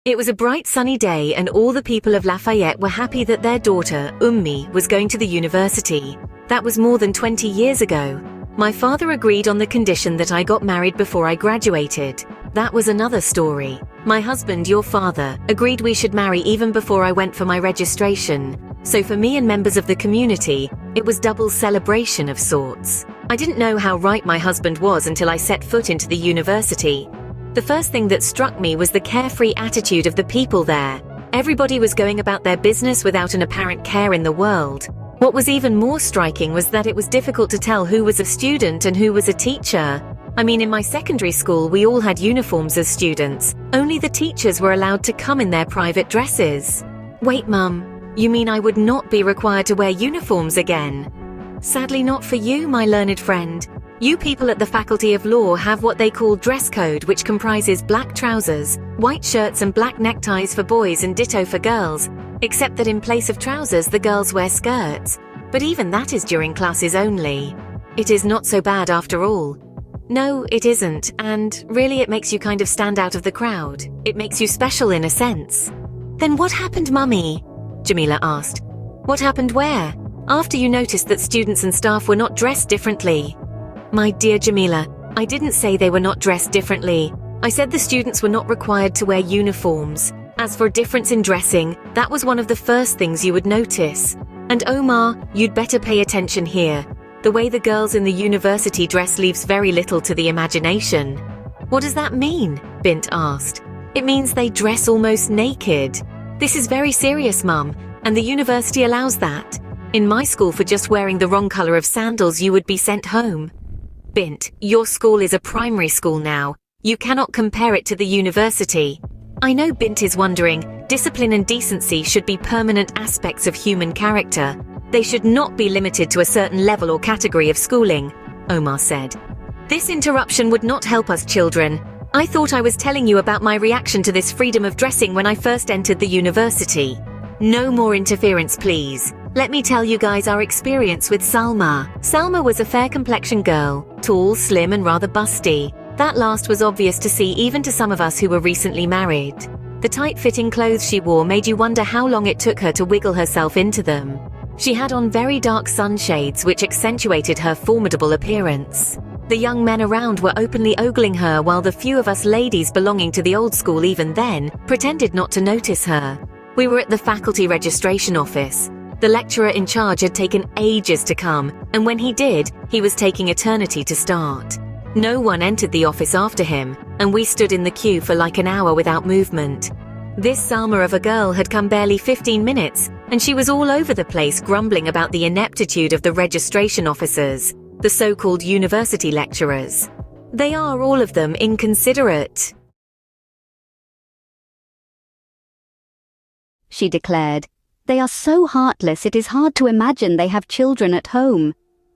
It was a bright sunny day and all the people of Lafayette were happy that their daughter, Ummi, was going to the university. That was more than 20 years ago. My father agreed on the condition that I got married before I graduated. That was another story. My husband, your father, agreed we should marry even before I went for my registration. So for me and members of the community, it was double celebration of sorts. I didn't know how right my husband was until I set foot into the university. The first thing that struck me was the carefree attitude of the people there. Everybody was going about their business without an apparent care in the world. What was even more striking was that it was difficult to tell who was a student and who was a teacher. I mean, in my secondary school, we all had uniforms as students. Only the teachers were allowed to come in their private dresses. Wait, Mum, you mean I would not be required to wear uniforms again? Sadly not for you, my learned friend. You people at the Faculty of Law have what they call dress code, which comprises black trousers, white shirts and black neckties for boys and ditto for girls, except that in place of trousers the girls wear skirts. But even that is during classes only. It is not so bad after all. No, it isn't, and really it makes you kind of stand out of the crowd. It makes you special in a sense. Then what happened, Mummy? Jamila asked. What happened where? After you noticed that students and staff were not dressed differently. My dear Jamila, I didn't say they were not dressed differently. I said the students were not required to wear uniforms. As for difference in dressing, that was one of the first things you would notice. And Omar, you'd better pay attention here. The way the girls in the university dress leaves very little to the imagination. What does that mean? Bint asked. It means they dress almost naked. This is very serious, Mum, and the university allows that. In my school, for just wearing the wrong color of sandals, you would be sent home. Bint, your school is a primary school now. You cannot compare it to the university. I know Bint is wondering, discipline and decency should be permanent aspects of human character. They should not be limited to a certain level or category of schooling, Omar said. This interruption would not help us children. I thought I was telling you about my reaction to this freedom of dressing when I first entered the university. No more interference, please. Let me tell you guys our experience with Salma. Salma was a fair-complexioned girl, tall, slim and rather busty. That last was obvious to see even to some of us who were recently married. The tight-fitting clothes she wore made you wonder how long it took her to wiggle herself into them. She had on very dark sunshades which accentuated her formidable appearance. The young men around were openly ogling her while the few of us ladies belonging to the old school even then pretended not to notice her. We were at the faculty registration office. The lecturer in charge had taken ages to come, and when he did, he was taking eternity to start. No one entered the office after him, and we stood in the queue for like an hour without movement. This Salma of a girl had come barely 15 minutes, and she was all over the place grumbling about the ineptitude of the registration officers, the so-called university lecturers. They are, all of them, inconsiderate, she declared. They are so heartless it is hard to imagine they have children at home.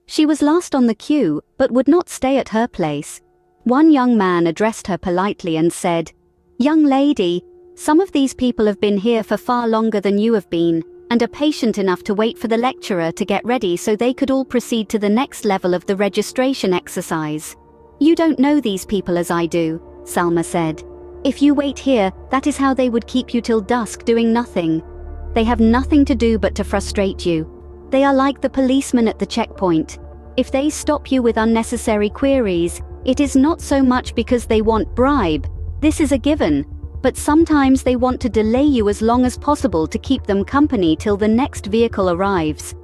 She was last on the queue, but would not stay at her place. One young man addressed her politely and said, "Young lady, some of these people have been here for far longer than you have been, and are patient enough to wait for the lecturer to get ready so they could all proceed to the next level of the registration exercise. You don't know these people as I do," Salma said. "If you wait here, that is how they would keep you till dusk doing nothing. They have nothing to do but to frustrate you. They are like the policemen at the checkpoint. If they stop you with unnecessary queries, it is not so much because they want bribe, this is a given, but sometimes they want to delay you as long as possible to keep them company till the next vehicle arrives.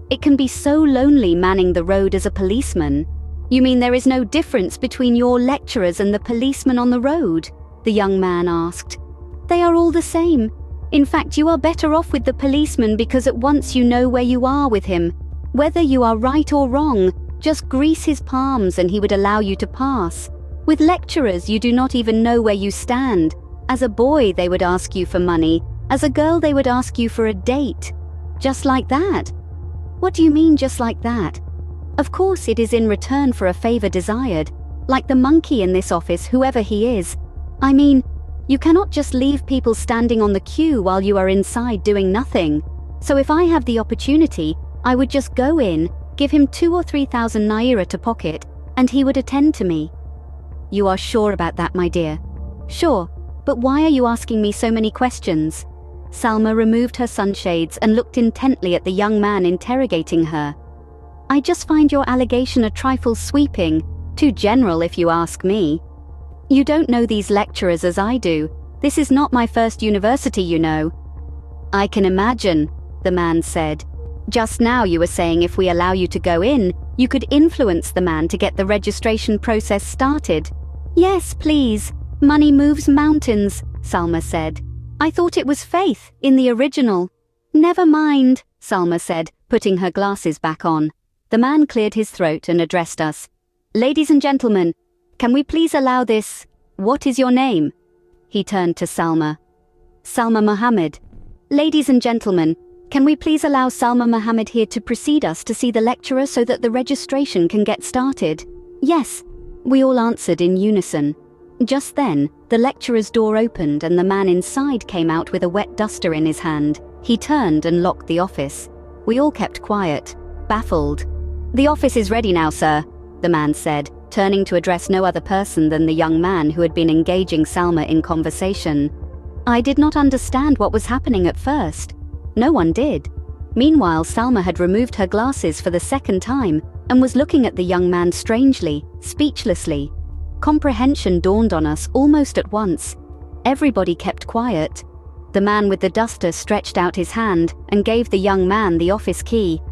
It can be so lonely manning the road as a policeman." "You mean there is no difference between your lecturers and the policemen on the road?" the young man asked. "They are all the same. In fact, you are better off with the policeman because at once you know where you are with him. Whether you are right or wrong, just grease his palms and he would allow you to pass. With lecturers, you do not even know where you stand. As a boy, they would ask you for money. As a girl, they would ask you for a date. Just like that." "What do you mean, just like that?" "Of course, it is in return for a favor desired. Like the monkey in this office, whoever he is. I mean, you cannot just leave people standing on the queue while you are inside doing nothing. So if I have the opportunity, I would just go in, give him 2,000 or 3,000 Naira to pocket, and he would attend to me." "You are sure about that, my dear?" "Sure. But why are you asking me so many questions? Salma removed her sunshades and looked intently at the young man interrogating her. I just find your allegation a trifle sweeping, too general if you ask me. You don't know these lecturers as I do. This is not my first university, you know. I can imagine, the man said. Just now you were saying if we allow you to go in, you could influence the man to get the registration process started. Yes, please. Money moves mountains, Salma said. I thought it was faith in the original. Never mind, Salma said, putting her glasses back on. The man cleared his throat and addressed us. Ladies and gentlemen, can we please allow this? What is your name? He turned to Salma. Salma Mohammed. Ladies and gentlemen, can we please allow Salma Mohammed here to precede us to see the lecturer so that the registration can get started? Yes, we all answered in unison. Just then, the lecturer's door opened and the man inside came out with a wet duster in his hand. He turned and locked the office. We all kept quiet, baffled. The office is ready now, sir, the man said, turning to address no other person than the young man who had been engaging Salma in conversation. I did not understand what was happening at first. No one did. Meanwhile, Salma had removed her glasses for the second time and was looking at the young man strangely, speechlessly. Comprehension dawned on us almost at once. Everybody kept quiet. The man with the duster stretched out his hand and gave the young man the office key.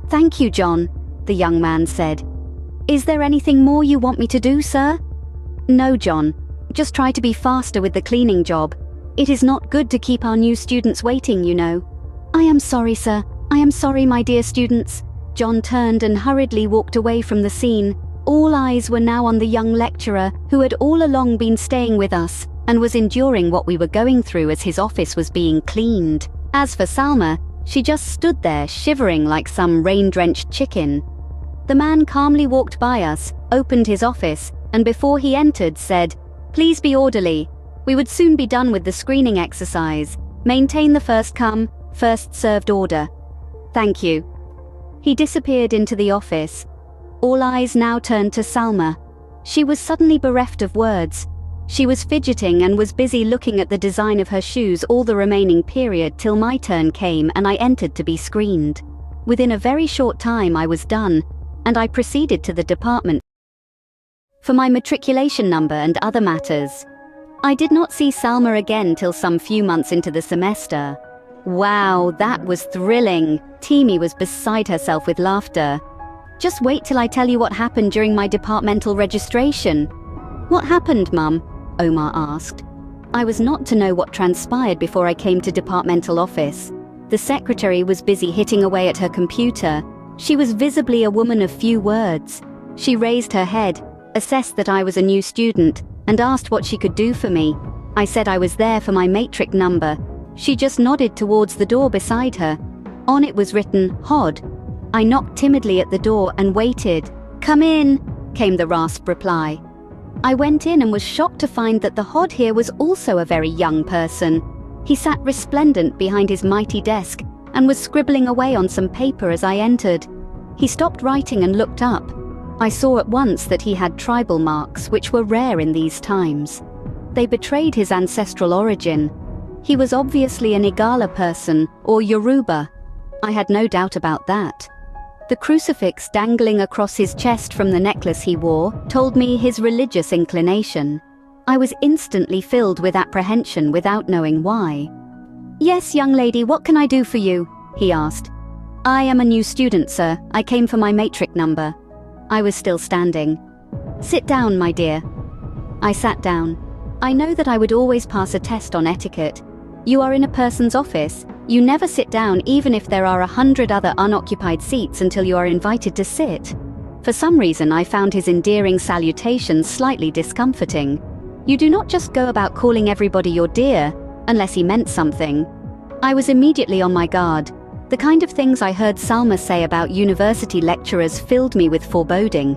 Thank you, John, the young man said. Is there anything more you want me to do, sir? No, John. Just try to be faster with the cleaning job. It is not good to keep our new students waiting, you know. I am sorry, sir. I am sorry, my dear students. John turned and hurriedly walked away from the scene. All eyes were now on the young lecturer who had all along been staying with us and was enduring what we were going through as his office was being cleaned. As for Salma, she just stood there shivering like some rain-drenched chicken. The man calmly walked by us, opened his office, and before he entered said, "Please be orderly. We would soon be done with the screening exercise. Maintain the first come, first served order. Thank you." He disappeared into the office. All eyes now turned to Salma. She was suddenly bereft of words. She was fidgeting and was busy looking at the design of her shoes all the remaining period till my turn came and I entered to be screened. Within a very short time I was done, and I proceeded to the department for my matriculation number and other matters. I did not see Salma again till some few months into the semester. Wow, that was thrilling. Teamy was beside herself with laughter. Just wait till I tell you what happened during my departmental registration. What happened, Mum? Omar asked. I was not to know what transpired before I came to departmental office. The secretary was busy hitting away at her computer. She was visibly a woman of few words. She raised her head, assessed that I was a new student, and asked what she could do for me. I said I was there for my matric number. She just nodded towards the door beside her. On it was written, HOD. I knocked timidly at the door and waited. "Come in," came the rasp reply. I went in and was shocked to find that the HOD here was also a very young person. He sat resplendent behind his mighty desk and was scribbling away on some paper as I entered. He stopped writing and looked up. I saw at once that he had tribal marks, which were rare in these times. They betrayed his ancestral origin. He was obviously an Igala person, or Yoruba. I had no doubt about that. The crucifix dangling across his chest from the necklace he wore told me his religious inclination. I was instantly filled with apprehension without knowing why. "Yes, young lady, what can I do for you?" he asked. "I am a new student, sir. I came for my matric number." I was still standing. "Sit down, my dear." I sat down. I know that I would always pass a test on etiquette. You are in a person's office. You never sit down even if there are 100 other unoccupied seats until you are invited to sit. For some reason I found his endearing salutations slightly discomforting. You do not just go about calling everybody your dear, unless he meant something. I was immediately on my guard. The kind of things I heard Salma say about university lecturers filled me with foreboding.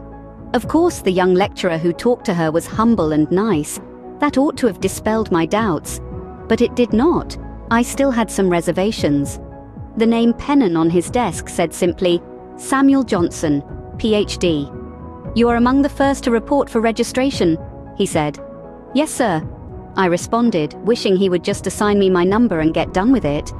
Of course the young lecturer who talked to her was humble and nice. That ought to have dispelled my doubts. But it did not. I still had some reservations. The name pennon on his desk said simply, Samuel Johnson, PhD. "You are among the first to report for registration," he said. "Yes, sir." I responded, wishing he would just assign me my number and get done with it.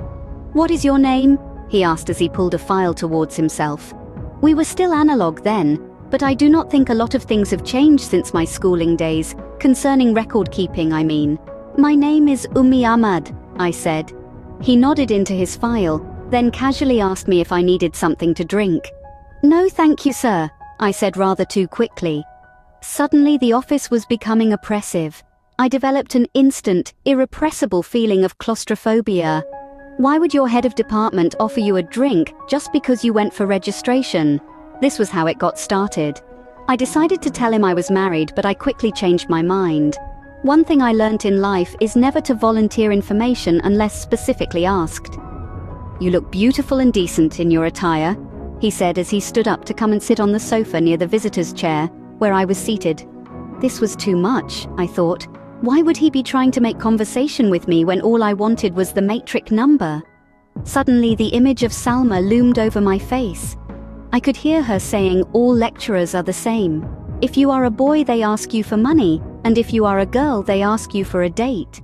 "What is your name?" he asked as he pulled a file towards himself. We were still analog then, but I do not think a lot of things have changed since my schooling days, concerning record keeping, I mean. "My name is Ummi Ahmad," I said. He nodded into his file, then casually asked me if I needed something to drink. "No thank you, sir," I said rather too quickly. Suddenly the office was becoming oppressive. I developed an instant, irrepressible feeling of claustrophobia. Why would your head of department offer you a drink just because you went for registration? This was how it got started. I decided to tell him I was married, but I quickly changed my mind. One thing I learnt in life is never to volunteer information unless specifically asked. "You look beautiful and decent in your attire," he said as he stood up to come and sit on the sofa near the visitor's chair, where I was seated. This was too much, I thought. Why would he be trying to make conversation with me when all I wanted was the matric number? Suddenly the image of Salma loomed over my face. I could hear her saying all lecturers are the same. If you are a boy, they ask you for money, and if you are a girl, they ask you for a date.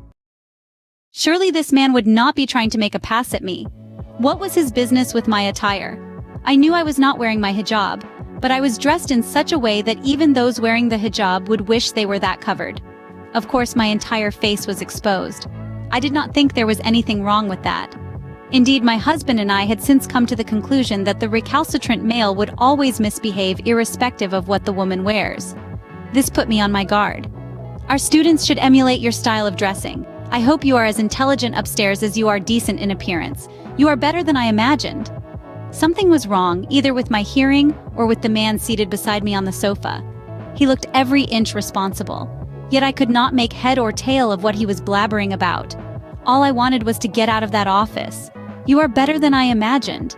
Surely this man would not be trying to make a pass at me. What was his business with my attire? I knew I was not wearing my hijab, but I was dressed in such a way that even those wearing the hijab would wish they were that covered. Of course, my entire face was exposed. I did not think there was anything wrong with that. Indeed, my husband and I had since come to the conclusion that the recalcitrant male would always misbehave irrespective of what the woman wears. This put me on my guard. Our students should emulate your style of dressing. I hope you are as intelligent upstairs as you are decent in appearance. You are better than I imagined. Something was wrong, either with my hearing or with the man seated beside me on the sofa. He looked every inch responsible. Yet I could not make head or tail of what he was blabbering about. All I wanted was to get out of that office. "You are better than I imagined."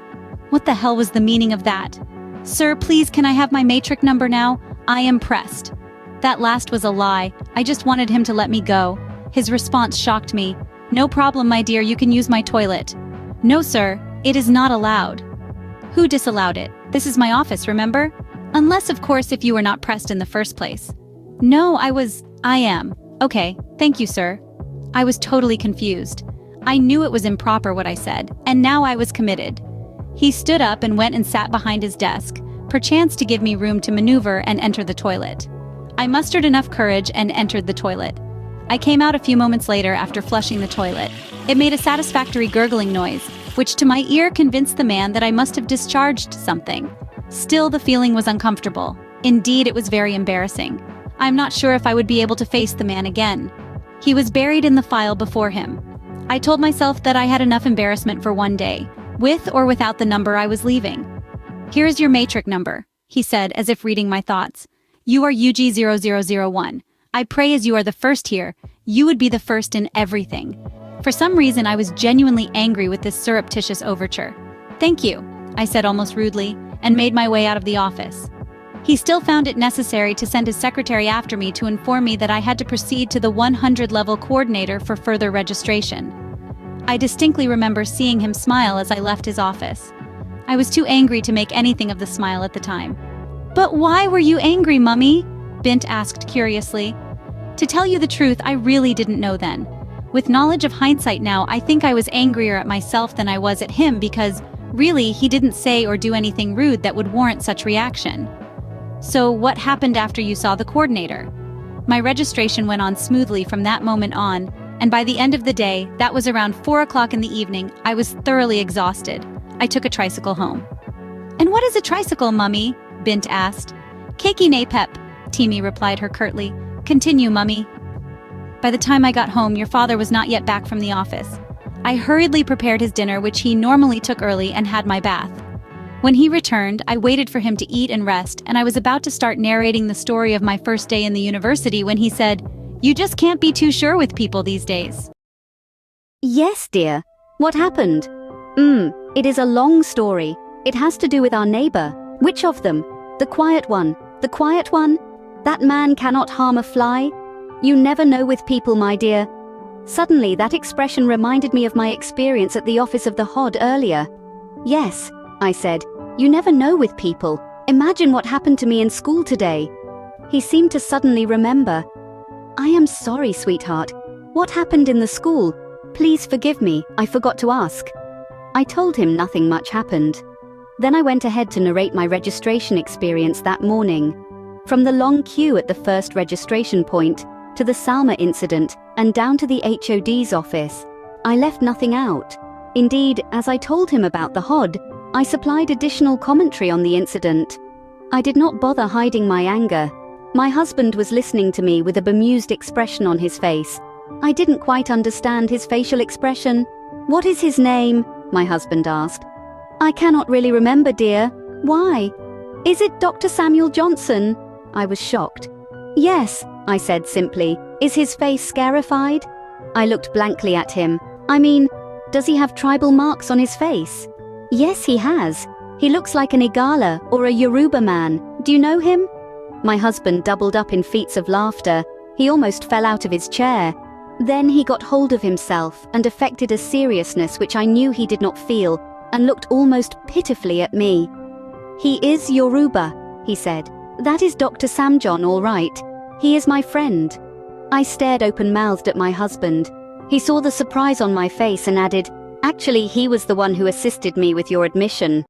What the hell was the meaning of that? "Sir, please, can I have my matric number now? I am pressed." That last was a lie. I just wanted him to let me go. His response shocked me. "No problem, my dear, you can use my toilet." "No, sir, it is not allowed." Who disallowed it? This is my office, remember? Unless, of course, if you were not pressed in the first place. No, I am. Okay, thank you, sir. I was totally confused. I knew it was improper what I said, and now I was committed. He stood up and went and sat behind his desk, perchance to give me room to maneuver and enter the toilet. I mustered enough courage and entered the toilet. I came out a few moments later after flushing the toilet. It made a satisfactory gurgling noise, which to my ear convinced the man that I must have discharged something. Still, the feeling was uncomfortable. Indeed, it was very embarrassing. I'm not sure if I would be able to face the man again. He was buried in the file before him. I told myself that I had enough embarrassment for one day, with or without the number I was leaving. "Here is your matric number," he said, as if reading my thoughts. "You are UG0001. I pray as you are the first here, you would be the first in everything." For some reason, I was genuinely angry with this surreptitious overture. "Thank you," I said almost rudely, and made my way out of the office. He still found it necessary to send his secretary after me to inform me that I had to proceed to the 100-level coordinator for further registration. I distinctly remember seeing him smile as I left his office. I was too angry to make anything of the smile at the time. "But why were you angry, Mummy?" Bint asked curiously. To tell you the truth, I really didn't know then. With knowledge of hindsight now, I think I was angrier at myself than I was at him because, really, he didn't say or do anything rude that would warrant such reaction. "So what happened after you saw the coordinator?" My registration went on smoothly from that moment on, and by the end of the day, that was around 4 o'clock in the evening, I was thoroughly exhausted. I took a tricycle home. "And what is a tricycle, Mummy?" Bint asked. "Cakey nay pep," Timmy replied her curtly. "Continue, Mummy." By the time I got home, your father was not yet back from the office. I hurriedly prepared his dinner, which he normally took early, and had my bath. When he returned, I waited for him to eat and rest, and I was about to start narrating the story of my first day in the university when he said, "You just can't be too sure with people these days." Yes, dear. What happened? It is a long story. It has to do with our neighbor. Which of them? The quiet one. The quiet one? That man cannot harm a fly? You never know with people, my dear. Suddenly, that expression reminded me of my experience at the office of the HOD earlier. Yes, I said, you never know with people. Imagine what happened to me in school today. He seemed to suddenly remember. I am sorry, sweetheart. What happened in the school? Please forgive me, I forgot to ask. I told him nothing much happened. Then I went ahead to narrate my registration experience that morning. From the long queue at the first registration point, to the Salma incident, and down to the HOD's office. I left nothing out. Indeed, as I told him about the HOD, I supplied additional commentary on the incident. I did not bother hiding my anger. My husband was listening to me with a bemused expression on his face. I didn't quite understand his facial expression. "What is his name?" my husband asked. "I cannot really remember, dear. Why? Is it Dr. Samuel Johnson?" I was shocked. "Yes," I said simply. "Is his face scarified?" I looked blankly at him. "I mean, does he have tribal marks on his face?" "Yes, he has. He looks like an Igala or a Yoruba man. Do you know him?" My husband doubled up in feats of laughter. He almost fell out of his chair. Then he got hold of himself and affected a seriousness which I knew he did not feel, and looked almost pitifully at me. "He is Yoruba," he said. "That is Dr. Samjohn, all right. He is my friend." I stared open-mouthed at my husband. He saw the surprise on my face and added, "Actually, he was the one who assisted me with your admission."